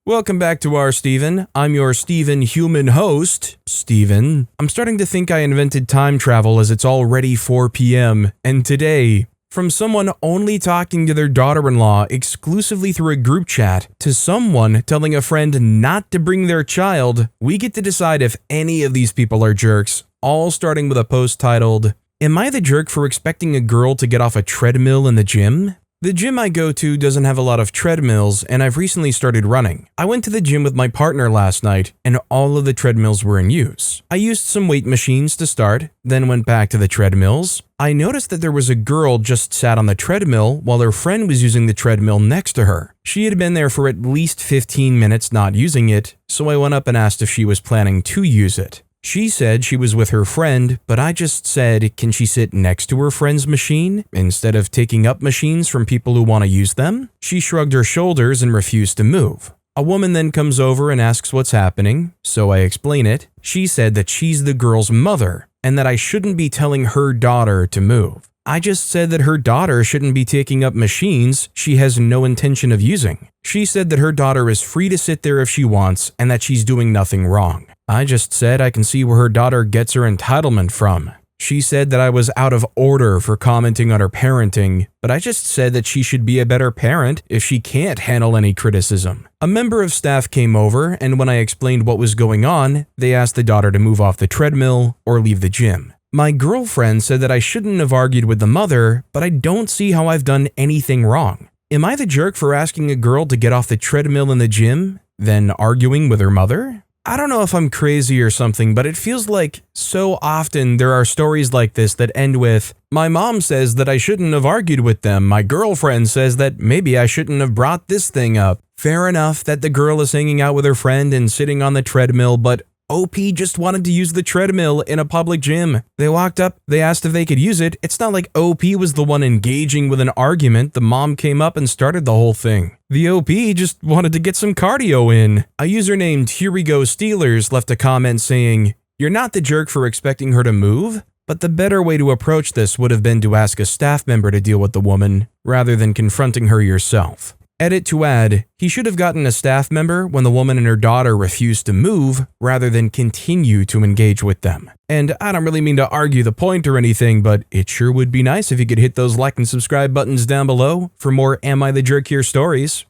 Welcome back to our Steven. I'm your Steven human host, Steven. I'm starting to think I invented time travel as it's already 4 p.m. And today, from someone only talking to their daughter-in-law exclusively through a group chat to someone telling a friend not to bring their child, we get to decide if any of these people are jerks, all starting with a post titled, "Am I the jerk for expecting a girl to get off a treadmill in the gym?" The gym I go to doesn't have a lot of treadmills, and I've recently started running. I went to the gym with my partner last night, and all of the treadmills were in use. I used some weight machines to start, then went back to the treadmills. I noticed that there was a girl just sat on the treadmill while her friend was using the treadmill next to her. She had been there for at least 15 minutes not using it, so I went up and asked if she was planning to use it. She said she was with her friend, but I just said, can she sit next to her friend's machine instead of taking up machines from people who want to use them? She shrugged her shoulders and refused to move. A woman then comes over and asks what's happening, so I explain it. She said that she's the girl's mother and that I shouldn't be telling her daughter to move. I just said that her daughter shouldn't be taking up machines she has no intention of using. She said that her daughter is free to sit there if she wants and that she's doing nothing wrong. I just said I can see where her daughter gets her entitlement from. She said that I was out of order for commenting on her parenting, but I just said that she should be a better parent if she can't handle any criticism. A member of staff came over, and when I explained what was going on, they asked the daughter to move off the treadmill or leave the gym. My girlfriend said that I shouldn't have argued with the mother, but I don't see how I've done anything wrong. Am I the jerk for asking a girl to get off the treadmill in the gym, then arguing with her mother? I don't know if I'm crazy or something, but it feels like so often there are stories like this that end with, "My mom says that I shouldn't have argued with them. My girlfriend says that maybe I shouldn't have brought this thing up." Fair enough that the girl is hanging out with her friend and sitting on the treadmill, but OP just wanted to use the treadmill in a public gym. They walked up, they asked if they could use it. It's not like OP was the one engaging with an argument. The mom came up and started the whole thing. The OP just wanted to get some cardio in. A user named Here We Go Steelers left a comment saying, "You're not the jerk for expecting her to move, but the better way to approach this would have been to ask a staff member to deal with the woman, rather than confronting her yourself." Edit to add, he should have gotten a staff member when the woman and her daughter refused to move, rather than continue to engage with them. And I don't really mean to argue the point or anything, but it sure would be nice if you could hit those like and subscribe buttons down below for more Am I the Jerk Here stories.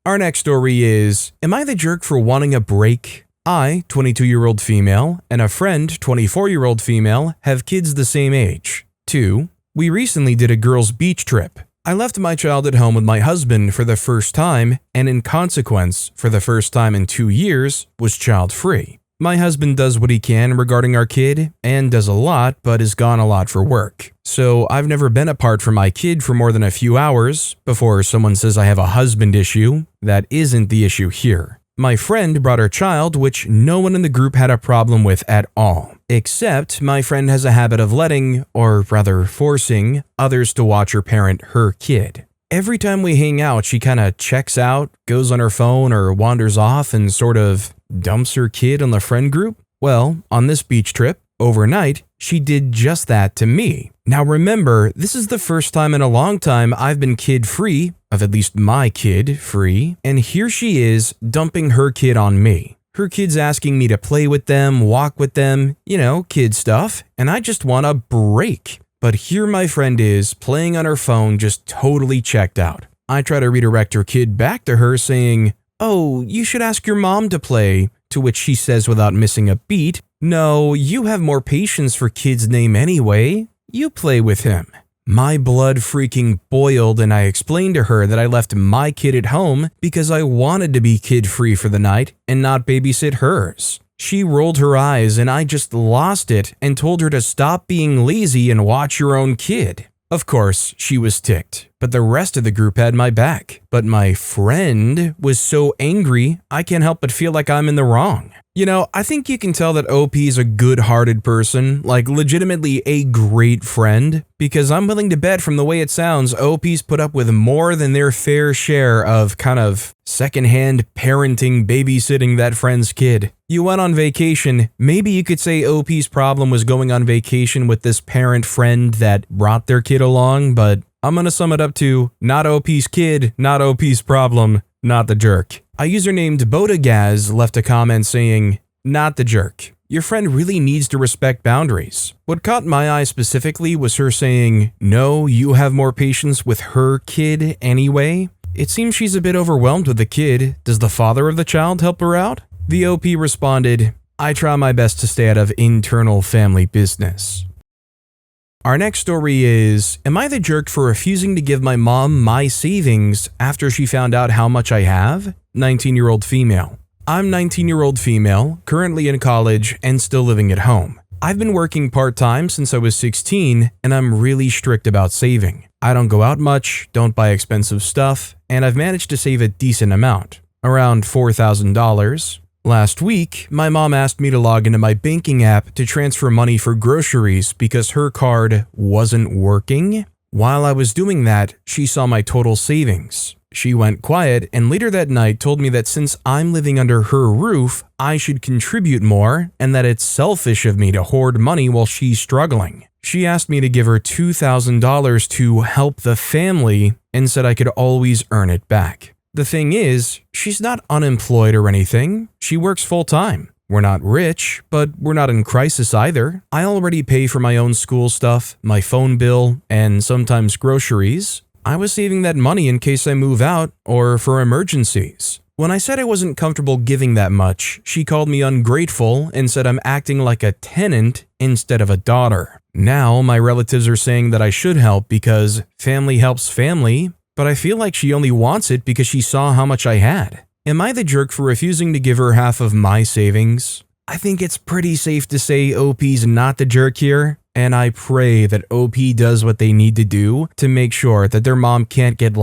Our next story is, am I the jerk for wanting a break? I, 22-year-old female, and a friend, 24-year-old female, have kids the same age. 2. We recently did a girls' beach trip. I left my child at home with my husband for the first time, and in consequence, for the first time in 2 years, was child-free. My husband does what he can regarding our kid, and does a lot, but is gone a lot for work. So I've never been apart from my kid for more than a few hours before someone says I have a husband issue. That isn't the issue here. My friend brought her child, which no one in the group had a problem with at all. Except my friend has a habit of letting, or rather forcing, others to watch or parent her kid. Every time we hang out, she kinda checks out, goes on her phone, or wanders off and sort of dumps her kid on the friend group. Well, on this beach trip, overnight, she did just that to me. Now remember, this is the first time in a long time I've been kid-free, of at least my kid free, and here she is dumping her kid on me. Her kid's asking me to play with them, walk with them, kid stuff, and I just want a break. But here my friend is, playing on her phone, just totally checked out. I try to redirect her kid back to her saying, "Oh, you should ask your mom to play," to which she says without missing a beat, "No, you have more patience for kid's name anyway. You play with him." My blood freaking boiled, and I explained to her that I left my kid at home because I wanted to be kid-free for the night and not babysit hers. She rolled her eyes, and I just lost it and told her to stop being lazy and watch your own kid. Of course, she was ticked, but the rest of the group had my back. But my friend was so angry, I can't help but feel like I'm in the wrong. I think you can tell that OP is a good-hearted person, like legitimately a great friend, because I'm willing to bet from the way it sounds, OP's put up with more than their fair share of kind of secondhand parenting, babysitting that friend's kid. You went on vacation, maybe you could say OP's problem was going on vacation with this parent friend that brought their kid along, but I'm gonna sum it up to not OP's kid, not OP's problem, not the jerk. A user named Bodagaz left a comment saying, "Not the jerk. Your friend really needs to respect boundaries." What caught my eye specifically was her saying, "No, you have more patience with her kid anyway." It seems she's a bit overwhelmed with the kid. Does the father of the child help her out? The OP responded, "I try my best to stay out of internal family business." Our next story is, am I the jerk for refusing to give my mom my savings after she found out how much I have? 19-year-old female. I'm 19-year-old female, currently in college and still living at home. I've been working part-time since I was 16 and I'm really strict about saving. I don't go out much, don't buy expensive stuff, and I've managed to save a decent amount, around $4,000. Last week, my mom asked me to log into my banking app to transfer money for groceries because her card wasn't working. While I was doing that, she saw my total savings. She went quiet and later that night told me that since I'm living under her roof, I should contribute more and that it's selfish of me to hoard money while she's struggling. She asked me to give her $2,000 to help the family and said I could always earn it back. The thing is, she's not unemployed or anything. She works full-time. We're not rich, but we're not in crisis either. I already pay for my own school stuff, my phone bill, and sometimes groceries. I was saving that money in case I move out or for emergencies. When I said I wasn't comfortable giving that much, she called me ungrateful and said I'm acting like a tenant instead of a daughter. Now, my relatives are saying that I should help because family helps family, but I feel like she only wants it because she saw how much I had. Am I the jerk for refusing to give her half of my savings? I think it's pretty safe to say OP's not the jerk here, and I pray that OP does what they need to do to make sure that their mom can't get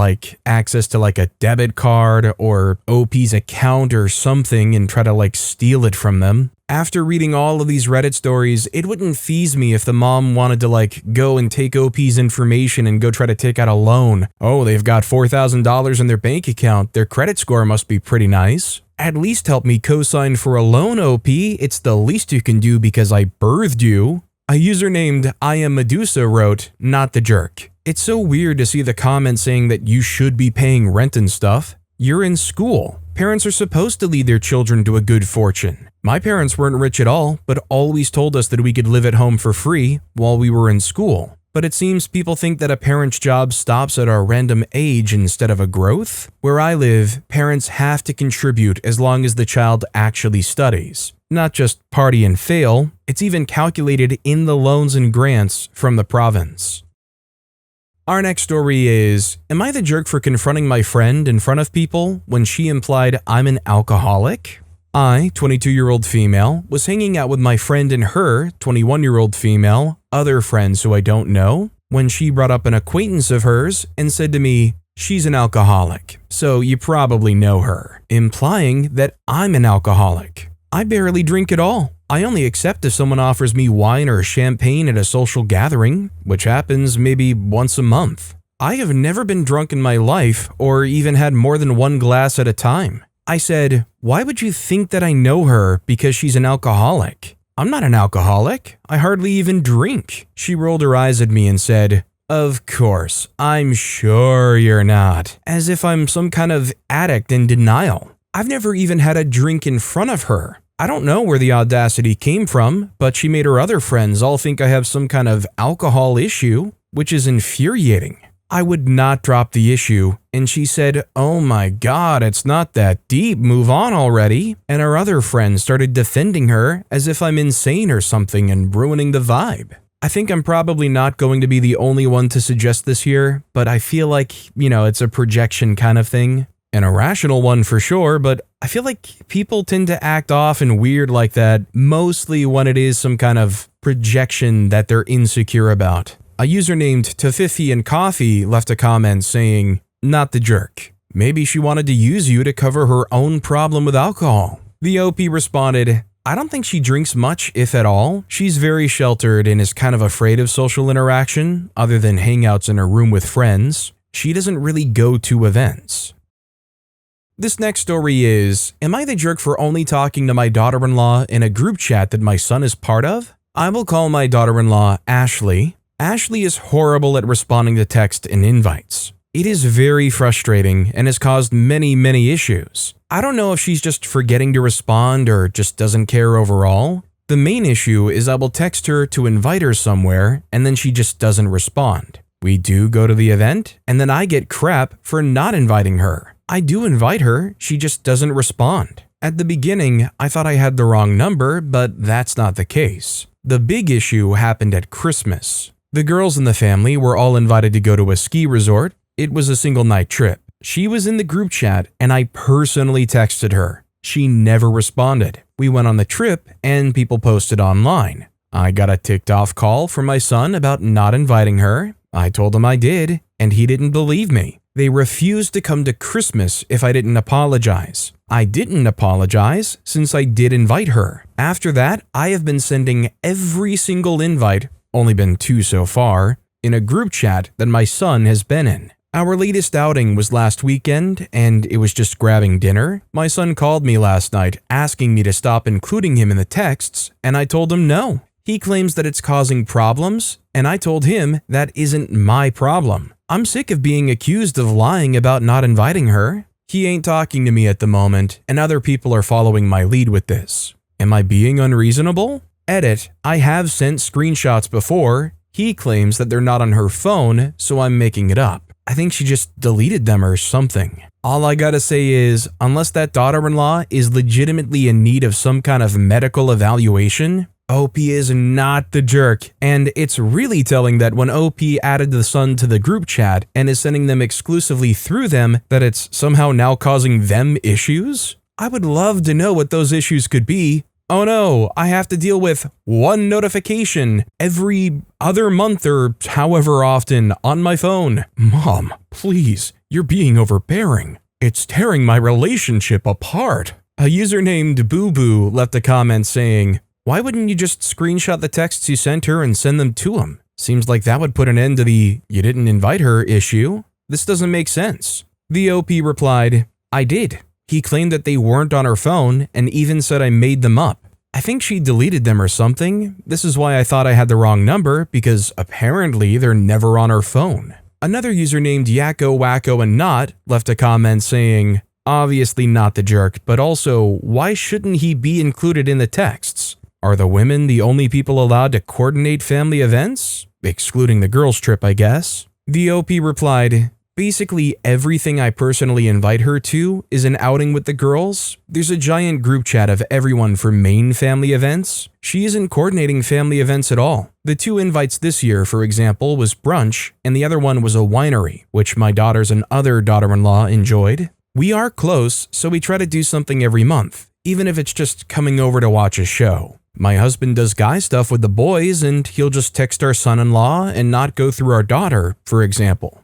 access to a debit card or OP's account or something and try to steal it from them. After reading all of these Reddit stories, it wouldn't faze me if the mom wanted to go and take OP's information and go try to take out a loan. Oh, they've got $4,000 in their bank account. Their credit score must be pretty nice. At least help me co-sign for a loan, OP. It's the least you can do because I birthed you. A user named I Am Medusa wrote, "Not the jerk. It's so weird to see the comments saying that you should be paying rent and stuff. You're in school. Parents are supposed to lead their children to a good fortune. My parents weren't rich at all, but always told us that we could live at home for free while we were in school. But it seems people think that a parent's job stops at a random age instead of a growth. Where I live, parents have to contribute as long as the child actually studies. Not just party and fail, it's even calculated in the loans and grants from the province." Our next story is, am I the jerk for confronting my friend in front of people when she implied I'm an alcoholic? I, 22-year-old female, was hanging out with my friend and her, 21-year-old female, other friends who I don't know, when she brought up an acquaintance of hers and said to me, "She's an alcoholic, so you probably know her," implying that I'm an alcoholic. I barely drink at all. I only accept if someone offers me wine or champagne at a social gathering, which happens maybe once a month. I have never been drunk in my life or even had more than one glass at a time. I said, "Why would you think that I know her because she's an alcoholic? I'm not an alcoholic. I hardly even drink." She rolled her eyes at me and said, "Of course, I'm sure you're not," as if I'm some kind of addict in denial. I've never even had a drink in front of her. I don't know where the audacity came from, but she made her other friends all think I have some kind of alcohol issue, which is infuriating. I would not drop the issue, and she said, "Oh my god, it's not that deep, move on already," and our other friends started defending her as if I'm insane or something and ruining the vibe. I think I'm probably not going to be the only one to suggest this here, but I feel like, it's a projection kind of thing. An irrational one for sure, but I feel like people tend to act off and weird like that, mostly when it is some kind of projection that they're insecure about. A user named Tafifi and Coffee left a comment saying, "Not the jerk. Maybe she wanted to use you to cover her own problem with alcohol." The OP responded, "I don't think she drinks much, if at all. She's very sheltered and is kind of afraid of social interaction, other than hangouts in her room with friends. She doesn't really go to events." This next story is, am I the jerk for only talking to my daughter-in-law in a group chat that my son is part of? I will call my daughter-in-law Ashley. Ashley is horrible at responding to text and invites. It is very frustrating and has caused many issues. I don't know if she's just forgetting to respond or just doesn't care overall. The main issue is I will text her to invite her somewhere and then she just doesn't respond. We do go to the event and then I get crap for not inviting her. I do invite her, she just doesn't respond. At the beginning, I thought I had the wrong number, but that's not the case. The big issue happened at Christmas. The girls in the family were all invited to go to a ski resort. It was a single night trip. She was in the group chat and I personally texted her. She never responded. We went on the trip and people posted online. I got a ticked off call from my son about not inviting her. I told him I did, and he didn't believe me. They refused to come to Christmas if I didn't apologize. I didn't apologize since I did invite her. After that, I have been sending every single invite, only been 2 so far, in a group chat that my son has been in. Our latest outing was last weekend, and it was just grabbing dinner. My son called me last night asking me to stop including him in the texts, and I told him no. He claims that it's causing problems, and I told him that isn't my problem. I'm sick of being accused of lying about not inviting her. He ain't talking to me at the moment, and other people are following my lead with this. Am I being unreasonable? Edit, I have sent screenshots before. He claims that they're not on her phone, so I'm making it up. I think she just deleted them or something. All I gotta say is, unless that daughter-in-law is legitimately in need of some kind of medical evaluation, OP is not the jerk, and it's really telling that when OP added the son to the group chat and is sending them exclusively through them, that it's somehow now causing them issues? I would love to know what those issues could be. Oh no, I have to deal with one notification every other month or however often on my phone. Mom, please, you're being overbearing. It's tearing my relationship apart. A user named Boo Boo left a comment saying, "Why wouldn't you just screenshot the texts you sent her and send them to him? Seems like that would put an end to the 'you didn't invite her' issue. This doesn't make sense." The OP replied, "I did. He claimed that they weren't on her phone and even said I made them up. I think she deleted them or something. This is why I thought I had the wrong number, because apparently they're never on her phone." Another user named Yakko, Wacko, and Not left a comment saying, "Obviously not the jerk, but also, why shouldn't he be included in the texts? Are the women the only people allowed to coordinate family events? Excluding the girls' trip, I guess." The OP replied, "Basically everything I personally invite her to is an outing with the girls. There's a giant group chat of everyone for main family events. She isn't coordinating family events at all. The 2 invites this year, for example, was brunch, and the other one was a winery, which my daughters and other daughter-in-law enjoyed. We are close, so we try to do something every month, even if it's just coming over to watch a show. My husband does guy stuff with the boys, and he'll just text our son-in-law and not go through our daughter, for example."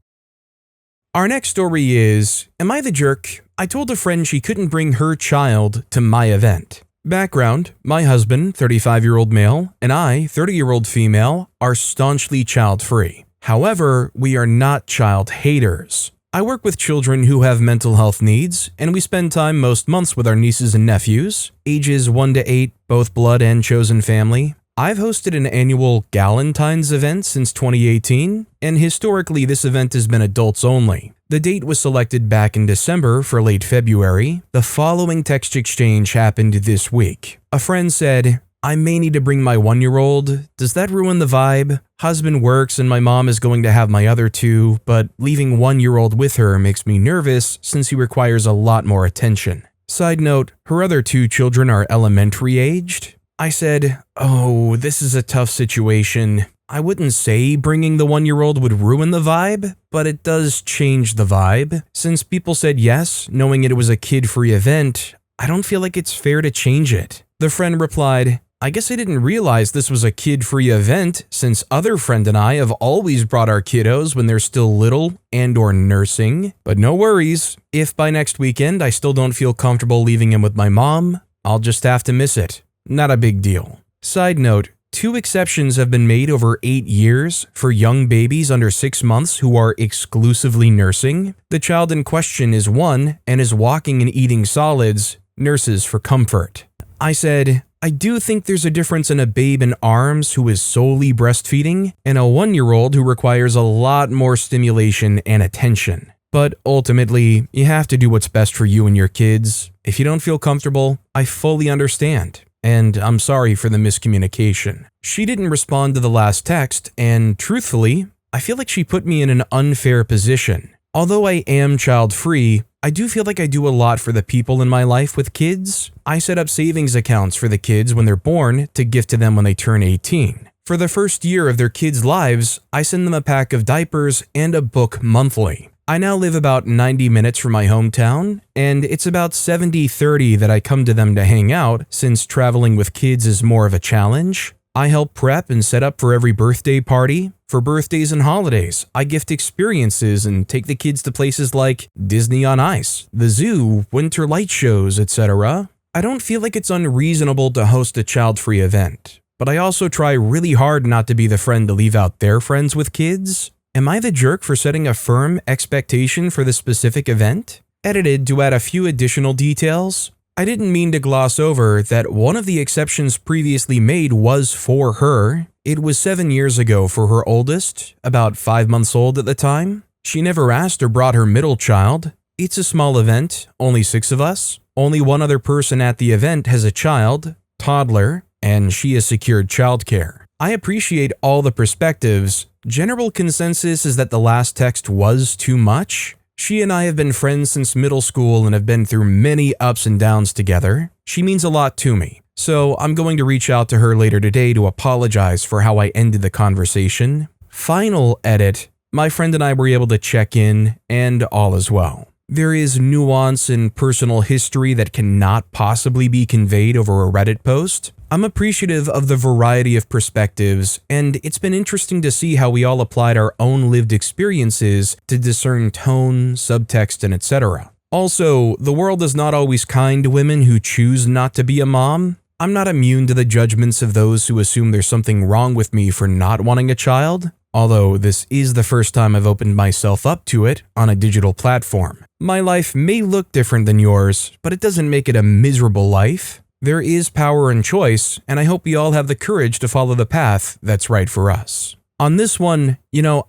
Our next story is, am I the jerk? I told a friend she couldn't bring her child to my event. Background, my husband, 35-year-old male, and I, 30-year-old female, are staunchly child-free. However, we are not child haters. I work with children who have mental health needs, and we spend time most months with our nieces and nephews, ages 1 to 8, both blood and chosen family. I've hosted an annual Galentine's event since 2018, and historically this event has been adults only. The date was selected back in December for late February. The following text exchange happened this week. A friend said, "I may need to bring my 1-year-old. Does that ruin the vibe? Husband works and my mom is going to have my other 2, but leaving 1-year-old with her makes me nervous since he requires a lot more attention." Side note, her other 2 children are elementary aged. I said, "Oh, this is a tough situation. I wouldn't say bringing the 1-year-old would ruin the vibe, but it does change the vibe. Since people said yes, knowing it was a kid-free event, I don't feel like it's fair to change it." The friend replied, "I guess I didn't realize this was a kid-free event since other friend and I have always brought our kiddos when they're still little and or nursing. But no worries, if by next weekend I still don't feel comfortable leaving him with my mom, I'll just have to miss it. Not a big deal." Side note, 2 exceptions have been made over 8 years for young babies under 6 months who are exclusively nursing. The child in question is 1 and is walking and eating solids, nurses for comfort. I said, "I do think there's a difference in a babe in arms who is solely breastfeeding and a 1-year-old who requires a lot more stimulation and attention. But ultimately, you have to do what's best for you and your kids. If you don't feel comfortable, I fully understand. And I'm sorry for the miscommunication. She didn't respond to the last text, and truthfully, I feel like she put me in an unfair position. Although I am child-free, I do feel like I do a lot for the people in my life with kids. I set up savings accounts for the kids when they're born to gift to them when they turn 18. For the first year of their kids' lives, I send them a pack of diapers and a book monthly. I now live about 90 minutes from my hometown, and it's about 70-30 that I come to them to hang out since traveling with kids is more of a challenge. I help prep and set up for every birthday party. For birthdays and holidays, I gift experiences and take the kids to places like Disney on Ice, the zoo, winter light shows, etc. I don't feel like it's unreasonable to host a child-free event, but I also try really hard not to be the friend to leave out their friends with kids. Am I the jerk for setting a firm expectation for the specific event? Edited to add a few additional details. I didn't mean to gloss over that one of the exceptions previously made was for her. It was 7 years ago for her oldest, about 5 months old at the time. She never asked or brought her middle child. It's a small event, only 6 of us. Only one other person at the event has a child, toddler, and she has secured childcare. I appreciate all the perspectives. General consensus is that the last text was too much. She and I have been friends since middle school and have been through many ups and downs together. She means a lot to me. So I'm going to reach out to her later today to apologize for how I ended the conversation. Final edit. My friend and I were able to check in, and all is well. There is nuance and personal history that cannot possibly be conveyed over a Reddit post. I'm appreciative of the variety of perspectives, and it's been interesting to see how we all applied our own lived experiences to discern tone, subtext, and etc. Also, the world is not always kind to women who choose not to be a mom. I'm not immune to the judgments of those who assume there's something wrong with me for not wanting a child, although this is the first time I've opened myself up to it on a digital platform. My life may look different than yours, but it doesn't make it a miserable life. There is power in choice, and I hope we all have the courage to follow the path that's right for us. On this one,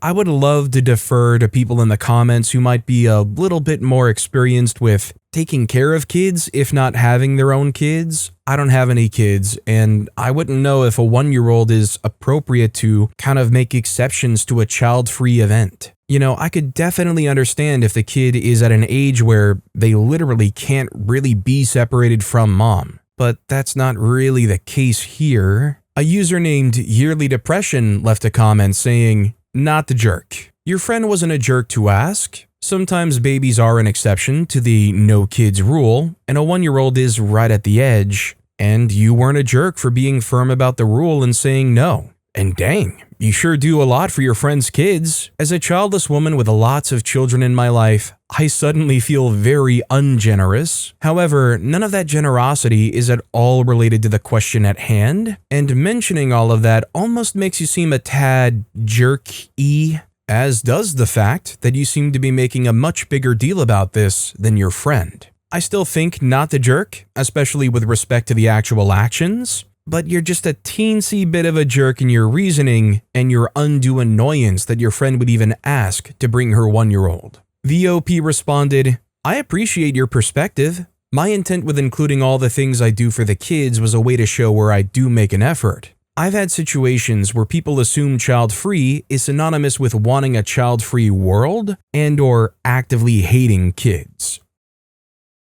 I would love to defer to people in the comments who might be a little bit more experienced with taking care of kids, if not having their own kids. I don't have any kids, and I wouldn't know if a 1-year-old is appropriate to kind of make exceptions to a child-free event. I could definitely understand if the kid is at an age where they literally can't really be separated from mom, but that's not really the case here. A user named Yearly Depression left a comment saying, "Not the jerk. Your friend wasn't a jerk to ask. Sometimes babies are an exception to the no kids rule, and a 1-year-old is right at the edge, and you weren't a jerk for being firm about the rule and saying no. And dang, you sure do a lot for your friend's kids. As a childless woman with lots of children in my life, I suddenly feel very ungenerous. However, none of that generosity is at all related to the question at hand, and mentioning all of that almost makes you seem a tad jerk-y, as does the fact that you seem to be making a much bigger deal about this than your friend. I still think not the jerk, especially with respect to the actual actions, but you're just a teensy bit of a jerk in your reasoning and your undue annoyance that your friend would even ask to bring her 1-year-old. VOP responded, "I appreciate your perspective. My intent with including all the things I do for the kids was a way to show where I do make an effort. I've had situations where people assume child-free is synonymous with wanting a child-free world and/or actively hating kids."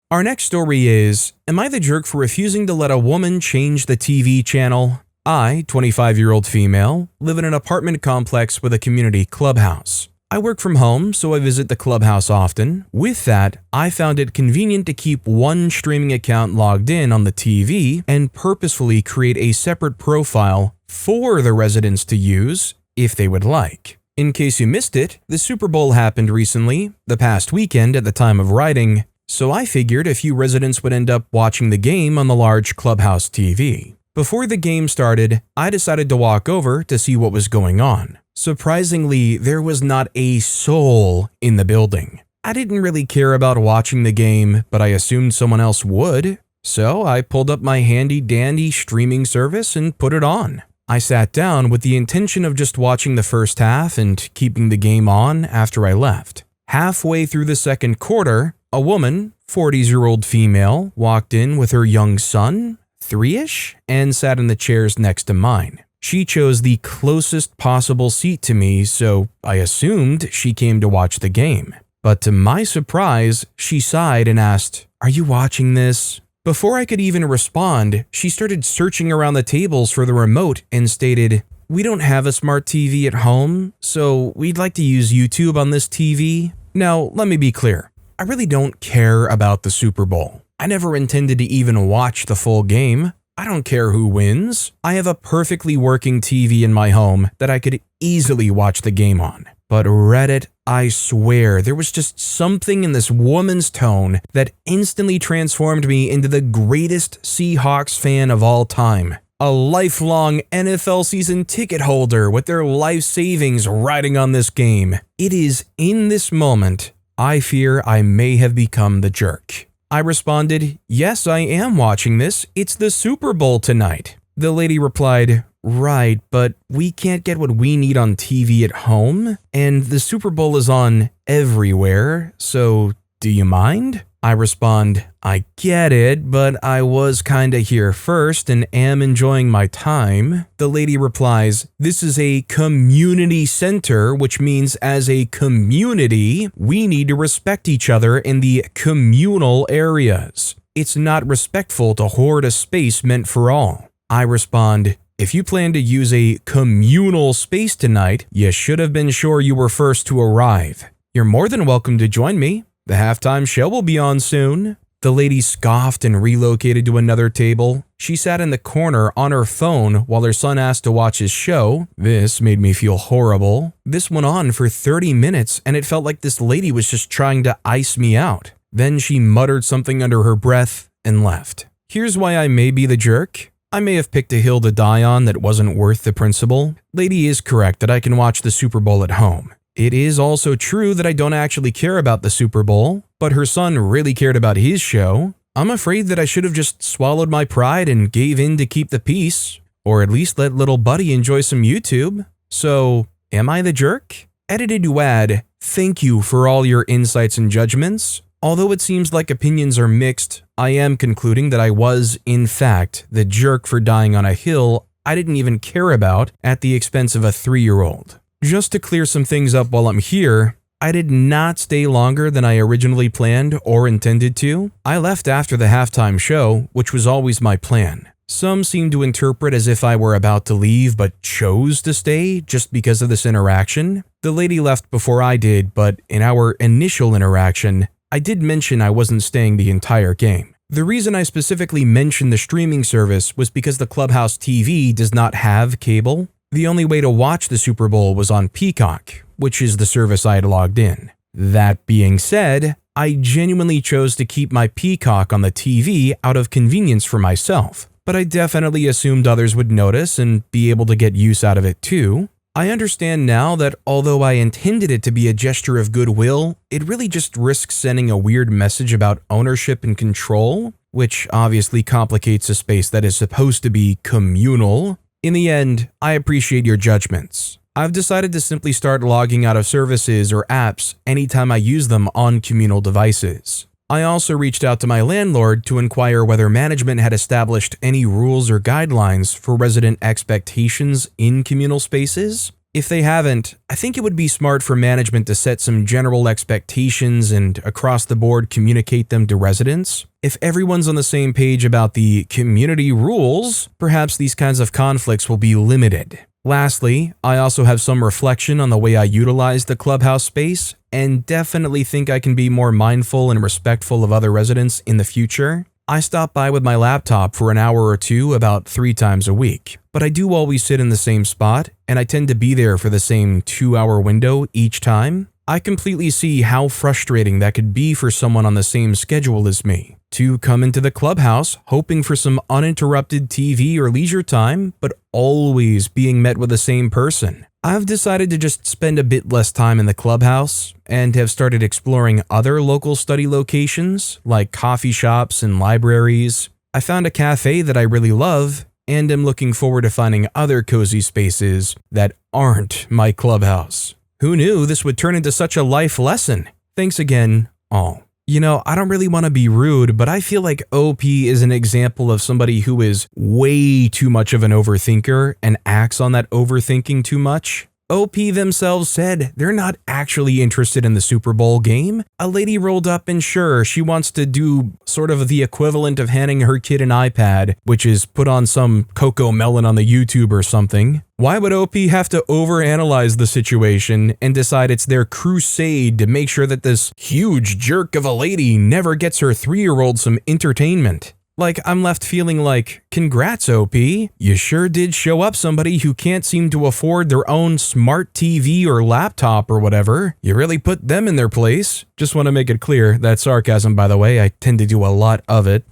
Our next story is, am I the jerk for refusing to let a woman change the TV channel? I, 25-year-old female, live in an apartment complex with a community clubhouse. I work from home, so I visit the clubhouse often. With that, I found it convenient to keep one streaming account logged in on the TV and purposefully create a separate profile for the residents to use if they would like. In case you missed it, the Super Bowl happened recently, the past weekend at the time of writing, so I figured a few residents would end up watching the game on the large clubhouse TV. Before the game started, I decided to walk over to see what was going on. Surprisingly, there was not a soul in the building. I didn't really care about watching the game, but I assumed someone else would, so I pulled up my handy-dandy streaming service and put it on. I sat down with the intention of just watching the first half and keeping the game on after I left. Halfway through the second quarter, a woman, 40-year-old female, walked in with her young son, 3-ish, and sat in the chairs next to mine. She chose the closest possible seat to me, so I assumed she came to watch the game. But to my surprise, she sighed and asked, "Are you watching this?" Before I could even respond, she started searching around the tables for the remote and stated, "We don't have a smart TV at home, so we'd like to use YouTube on this TV." Now, let me be clear. I really don't care about the Super Bowl. I never intended to even watch the full game. I don't care who wins. I have a perfectly working TV in my home that I could easily watch the game on. But Reddit, I swear, there was just something in this woman's tone that instantly transformed me into the greatest Seahawks fan of all time. A lifelong NFL season ticket holder with their life savings riding on this game. It is in this moment, I fear I may have become the jerk. I responded, "Yes, I am watching this. It's the Super Bowl tonight." The lady replied, "Right, but we can't get what we need on TV at home, and the Super Bowl is on everywhere, so do you mind?" I respond, "I get it, but I was kinda here first and am enjoying my time." The lady replies, "This is a community center, which means as a community, we need to respect each other in the communal areas. It's not respectful to hoard a space meant for all." I respond, "If you plan to use a communal space tonight, you should have been sure you were first to arrive. You're more than welcome to join me. The halftime show will be on soon." The lady scoffed and relocated to another table. She sat in the corner on her phone while her son asked to watch his show. This made me feel horrible. This went on for 30 minutes and it felt like this lady was just trying to ice me out. Then she muttered something under her breath and left. Here's why I may be the jerk. I may have picked a hill to die on that wasn't worth the principle. Lady is correct that I can watch the Super Bowl at home. It is also true that I don't actually care about the Super Bowl, but her son really cared about his show. I'm afraid that I should have just swallowed my pride and gave in to keep the peace, or at least let little buddy enjoy some YouTube. So, am I the jerk? Edited to add, thank you for all your insights and judgments. Although it seems like opinions are mixed, I am concluding that I was, in fact, the jerk for dying on a hill I didn't even care about at the expense of a 3-year-old. Just to clear some things up while I'm here, I did not stay longer than I originally planned or intended to. I left after the halftime show, which was always my plan. Some seem to interpret as if I were about to leave but chose to stay just because of this interaction. The lady left before I did, but in our initial interaction, I did mention I wasn't staying the entire game. The reason I specifically mentioned the streaming service was because the Clubhouse TV does not have cable. The only way to watch the Super Bowl was on Peacock, which is the service I had logged in. That being said, I genuinely chose to keep my Peacock on the TV out of convenience for myself, but I definitely assumed others would notice and be able to get use out of it too. I understand now that although I intended it to be a gesture of goodwill, it really just risks sending a weird message about ownership and control, which obviously complicates a space that is supposed to be communal. In the end, I appreciate your judgments. I've decided to simply start logging out of services or apps anytime I use them on communal devices. I also reached out to my landlord to inquire whether management had established any rules or guidelines for resident expectations in communal spaces. If they haven't, I think it would be smart for management to set some general expectations and across the board communicate them to residents. If everyone's on the same page about the community rules, perhaps these kinds of conflicts will be limited. Lastly, I also have some reflection on the way I utilize the clubhouse space and definitely think I can be more mindful and respectful of other residents in the future. I stop by with my laptop for an hour or two about 3 times a week, but I do always sit in the same spot, and I tend to be there for the same 2-hour window each time. I completely see how frustrating that could be for someone on the same schedule as me, to come into the clubhouse hoping for some uninterrupted TV or leisure time, but always being met with the same person. I've decided to just spend a bit less time in the clubhouse and have started exploring other local study locations like coffee shops and libraries. I found a cafe that I really love and am looking forward to finding other cozy spaces that aren't my clubhouse. Who knew this would turn into such a life lesson? Thanks again, all. You know, I don't really want to be rude, but I feel like OP is an example of somebody who is way too much of an overthinker and acts on that overthinking too much. OP themselves said they're not actually interested in the Super Bowl game. A lady rolled up and sure, she wants to do sort of the equivalent of handing her kid an iPad, which is put on some Coco Melon on the YouTube or something. Why would OP have to overanalyze the situation and decide it's their crusade to make sure that this huge jerk of a lady never gets her 3-year-old some entertainment? Like, I'm left feeling like, congrats, OP. You sure did show up somebody who can't seem to afford their own smart TV or laptop or whatever. You really put them in their place. Just want to make it clear, that's sarcasm, by the way. I tend to do a lot of it.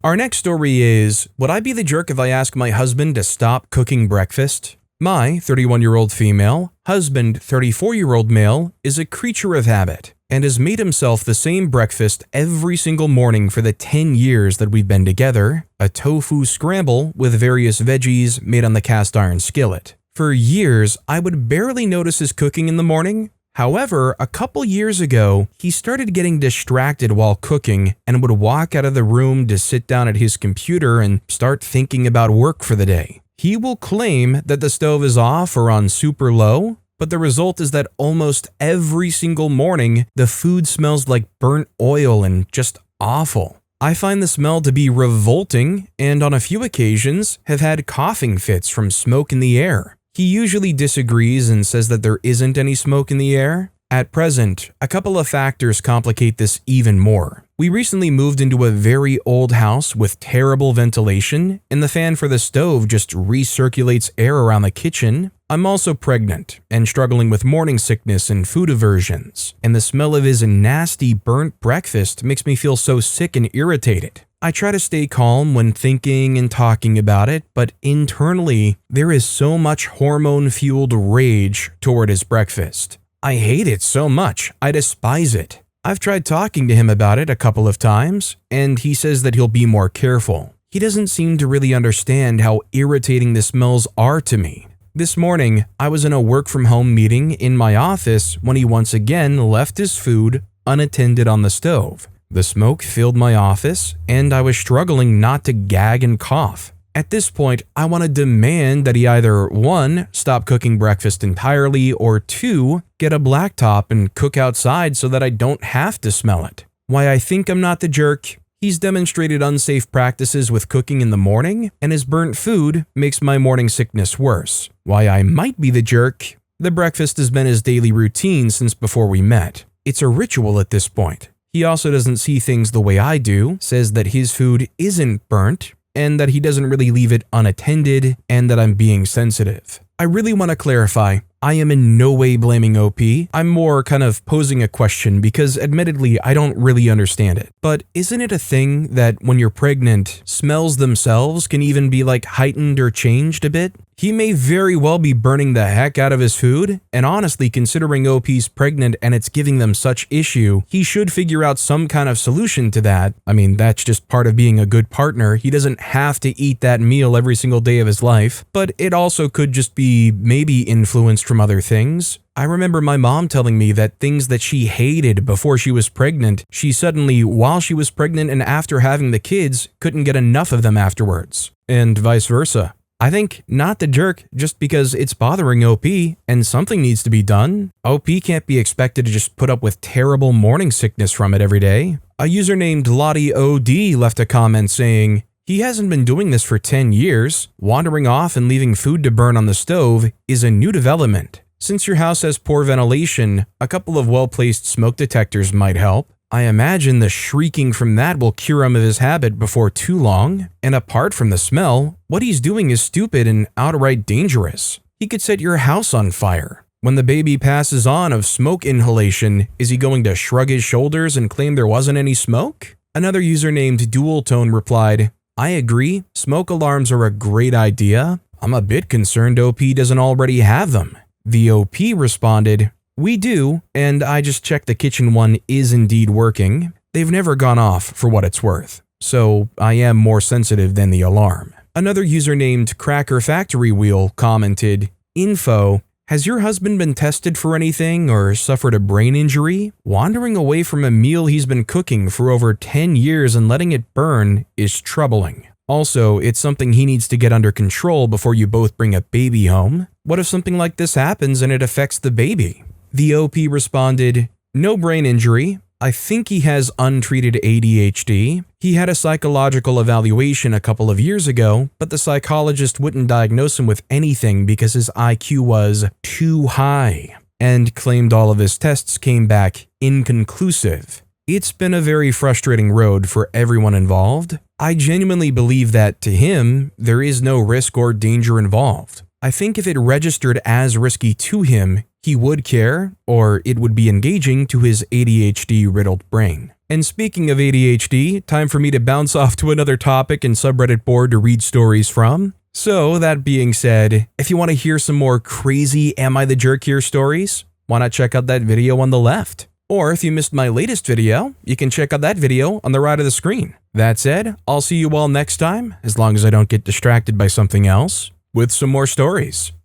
Our next story is, would I be the jerk if I ask my husband to stop cooking breakfast? My 31-year-old female, husband 34-year-old male, is a creature of habit and has made himself the same breakfast every single morning for the 10 years that we've been together, a tofu scramble with various veggies made on the cast iron skillet. For years, I would barely notice his cooking in the morning. However, a couple years ago, he started getting distracted while cooking and would walk out of the room to sit down at his computer and start thinking about work for the day. He will claim that the stove is off or on super low, but the result is that almost every single morning, the food smells like burnt oil and just awful. I find the smell to be revolting and on a few occasions have had coughing fits from smoke in the air. He usually disagrees and says that there isn't any smoke in the air. At present, a couple of factors complicate this even more. We recently moved into a very old house with terrible ventilation, and the fan for the stove just recirculates air around the kitchen. I'm also pregnant and struggling with morning sickness and food aversions, and the smell of his nasty burnt breakfast makes me feel so sick and irritated. I try to stay calm when thinking and talking about it, but internally, there is so much hormone-fueled rage toward his breakfast. I hate it so much, I despise it. I've tried talking to him about it a couple of times, and he says that he'll be more careful. He doesn't seem to really understand how irritating the smells are to me. This morning, I was in a work-from-home meeting in my office when he once again left his food unattended on the stove. The smoke filled my office, and I was struggling not to gag and cough. At this point, I want to demand that he either 1. Stop cooking breakfast entirely, or 2. Get a blacktop and cook outside so that I don't have to smell it. Why I think I'm not the jerk? He's demonstrated unsafe practices with cooking in the morning, and his burnt food makes my morning sickness worse. Why I might be the jerk? The breakfast has been his daily routine since before we met. It's a ritual at this point. He also doesn't see things the way I do, says that his food isn't burnt, and that he doesn't really leave it unattended, and that I'm being sensitive. I really want to clarify, I am in no way blaming OP. I'm more kind of posing a question because admittedly, I don't really understand it. But isn't it a thing that when you're pregnant, smells themselves can even be like heightened or changed a bit? He may very well be burning the heck out of his food, and honestly, considering OP's pregnant and it's giving them such issue, he should figure out some kind of solution to that. I mean, that's just part of being a good partner. He doesn't have to eat that meal every single day of his life, but it also could just be maybe influenced from other things. I remember my mom telling me that things that she hated before she was pregnant, she suddenly, while she was pregnant and after having the kids, couldn't get enough of them afterwards, and vice versa. I think not the jerk just because it's bothering OP and something needs to be done. OP can't be expected to just put up with terrible morning sickness from it every day. A user named Lottie OD left a comment saying, he hasn't been doing this for 10 years. Wandering off and leaving food to burn on the stove is a new development. Since your house has poor ventilation, a couple of well-placed smoke detectors might help. I imagine the shrieking from that will cure him of his habit before too long. And apart from the smell, what he's doing is stupid and outright dangerous. He could set your house on fire. When the baby passes on of smoke inhalation, is he going to shrug his shoulders and claim there wasn't any smoke? Another user named Dual Tone replied, I agree, smoke alarms are a great idea. I'm a bit concerned OP doesn't already have them. The OP responded, we do, and I just checked the kitchen one is indeed working. They've never gone off for what it's worth, so I am more sensitive than the alarm. Another user named Cracker Factory Wheel commented, info, Has your husband been tested for anything or suffered a brain injury? Wandering away from a meal he's been cooking for over 10 years and letting it burn is troubling. Also, it's something he needs to get under control before you both bring a baby home. What if something like this happens and it affects the baby? The OP responded, "No brain injury. I think he has untreated ADHD. He had a psychological evaluation a couple of years ago, but the psychologist wouldn't diagnose him with anything because his IQ was too high," and claimed all of his tests came back inconclusive. It's been a very frustrating road for everyone involved. I genuinely believe that, to him, there is no risk or danger involved. I think if it registered as risky to him, he would care, or it would be engaging to his ADHD-riddled brain. And speaking of ADHD, time for me to bounce off to another topic and subreddit board to read stories from. So, that being said, if you want to hear some more crazy Am I the Jerk Here stories, why not check out that video on the left? Or if you missed my latest video, you can check out that video on the right of the screen. That said, I'll see you all next time, as long as I don't get distracted by something else, with some more stories.